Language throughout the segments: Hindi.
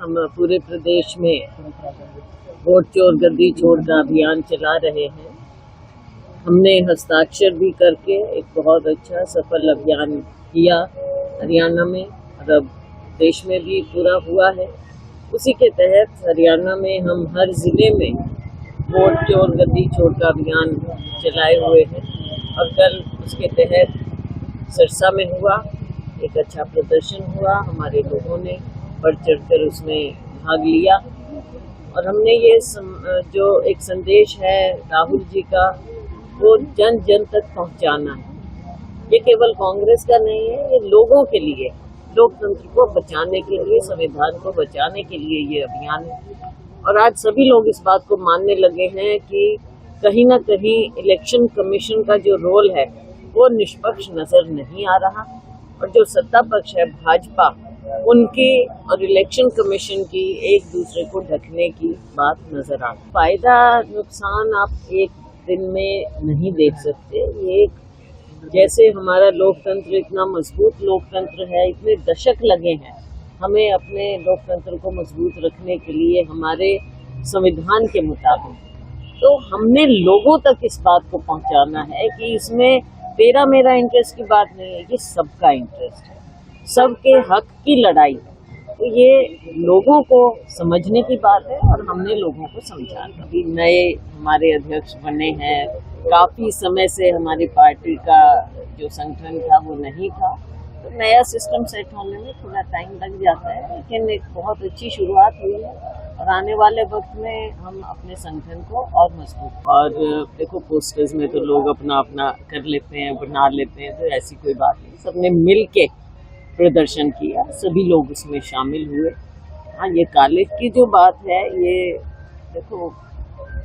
हम पूरे प्रदेश में वोट चोर गद्दी छोड़ का अभियान चला रहे हैं। हमने हस्ताक्षर भी करके एक बहुत अच्छा सफल अभियान किया हरियाणा में और अब देश में भी पूरा हुआ है। उसी के तहत हरियाणा में हम हर जिले में वोट चोर गद्दी छोड़ का अभियान चलाए हुए हैं और कल उसके तहत सिरसा में हुआ, एक अच्छा प्रदर्शन हुआ। हमारे लोगों ने बढ़ चढ़कर उसमें भाग लिया और हमने ये जो एक संदेश है राहुल जी का, वो जन जन तक पहुंचाना है। ये केवल कांग्रेस का नहीं है, ये लोगों के लिए, लोकतंत्र को बचाने के लिए, संविधान को बचाने के लिए ये अभियान है। और आज सभी लोग इस बात को मानने लगे हैं कि कहीं ना कहीं इलेक्शन कमीशन का जो रोल है वो निष्पक्ष नजर नहीं आ रहा और जो सत्ता पक्ष है भाजपा, उनकी और इलेक्शन कमीशन की एक दूसरे को ढकने की बात नजर आ रही। फायदा नुकसान आप एक दिन में नहीं देख सकते। ये जैसे हमारा लोकतंत्र इतना मजबूत लोकतंत्र है, इतने दशक लगे हैं हमें अपने लोकतंत्र को मजबूत रखने के लिए हमारे संविधान के मुताबिक, तो हमने लोगों तक इस बात को पहुंचाना है कि इसमें तेरा मेरा इंटरेस्ट की बात नहीं है, ये सबका इंटरेस्ट है, सबके हक की लड़ाई है। तो ये लोगों को समझने की बात है और हमने लोगों को समझाना। अभी नए हमारे अध्यक्ष बने हैं, काफी समय से हमारी पार्टी का जो संगठन था वो नहीं था, तो नया सिस्टम सेट होने में थोड़ा टाइम लग जाता है, लेकिन एक बहुत अच्छी शुरुआत हुई है और आने वाले वक्त में हम अपने संगठन को और मजबूत। और देखो पोस्टर्स में तो लोग अपना अपना कर लेते हैं, बना लेते हैं, तो ऐसी कोई बात नहीं। सबने मिल के प्रदर्शन किया, सभी लोग उसमें शामिल हुए। हाँ, ये कॉलेज की जो बात है, ये देखो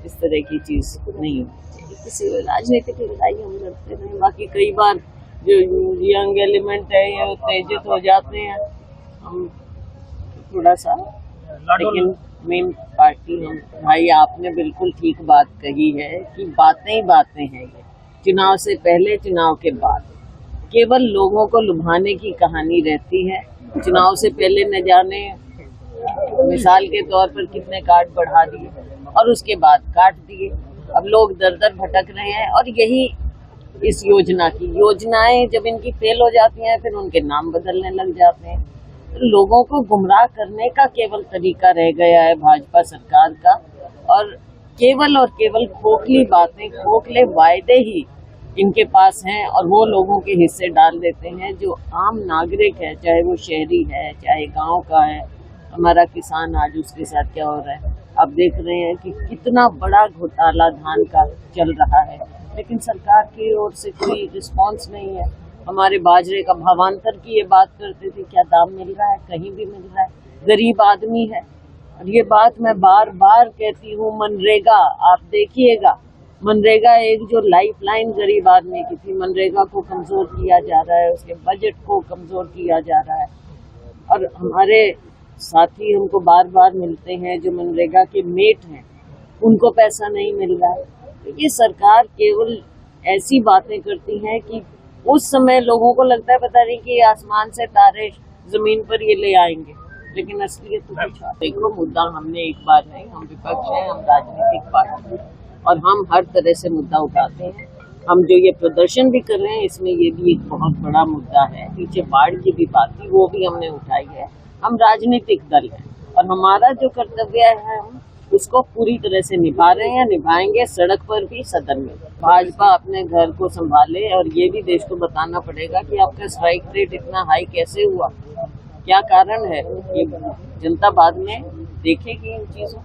इस तरह की चीज़ नहीं होती चाहिए। किसी राजनीतिक लड़ाई हम लड़ते नहीं, बाकी कई बार जो यंग एलिमेंट है ये उत्तेजित हो जाते हैं, हम थोड़ा सा, लेकिन मेन पार्टी हम। भाई आपने बिल्कुल ठीक बात कही है कि बातें ही बातें हैं। ये चुनाव से पहले, चुनाव के बाद केवल लोगों को लुभाने की कहानी रहती है। चुनाव से पहले न जाने मिसाल के तौर पर कितने कार्ड बढ़ा दिए और उसके बाद काट दिए। अब लोग दर दर भटक रहे हैं और यही इस योजना की योजनाएं जब इनकी फेल हो जाती हैं फिर उनके नाम बदलने लग जाते हैं। तो लोगों को गुमराह करने का केवल तरीका रह गया है भाजपा सरकार का और केवल खोखली बातें, खोखले वायदे ही इनके पास हैं और वो लोगों के हिस्से डाल देते हैं। जो आम नागरिक है, चाहे वो शहरी है, चाहे गांव का है, हमारा किसान, आज उसके साथ क्या हो रहा है आप देख रहे हैं कि कितना बड़ा घोटाला धान का चल रहा है, लेकिन सरकार की ओर से कोई रिस्पॉन्स नहीं है। हमारे बाजरे का भावांतर की ये बात करते थे, क्या दाम मिल रहा है? कहीं भी मिल रहा है। गरीब आदमी है और ये बात मैं बार बार कहती हूँ। मनरेगा आप देखिएगा, मनरेगा एक जो लाइफलाइन गरीब आदमी की थी, मनरेगा को कमजोर किया जा रहा है, उसके बजट को कमजोर किया जा रहा है। और हमारे साथी हमको बार बार मिलते हैं जो मनरेगा के मेट हैं, उनको पैसा नहीं मिल रहा है। तो ये सरकार केवल ऐसी बातें करती है कि उस समय लोगों को लगता है पता नहीं कि आसमान से तारे जमीन पर ये ले आएंगे, लेकिन असलियत तो कुछ। देखो मुद्दा हमने एक बार नहीं, हम विपक्ष हैं, हम राजनीतिक पार्टी हैं और हम हर तरह से मुद्दा उठाते हैं। हम जो ये प्रदर्शन भी कर रहे हैं इसमें ये भी एक बहुत बड़ा मुद्दा है। पीछे बाढ़ की भी बात थी, वो भी हमने उठाई है। हम राजनीतिक दल हैं और हमारा जो कर्तव्य है हम उसको पूरी तरह से निभा रहे हैं, निभाएंगे, सड़क पर भी, सदन में। भाजपा अपने घर को संभाले और ये भी देश को बताना पड़ेगा कि आपका स्ट्राइक रेट इतना हाई कैसे हुआ, क्या कारण है। ये जनता बाद में देखेगी इन चीजों।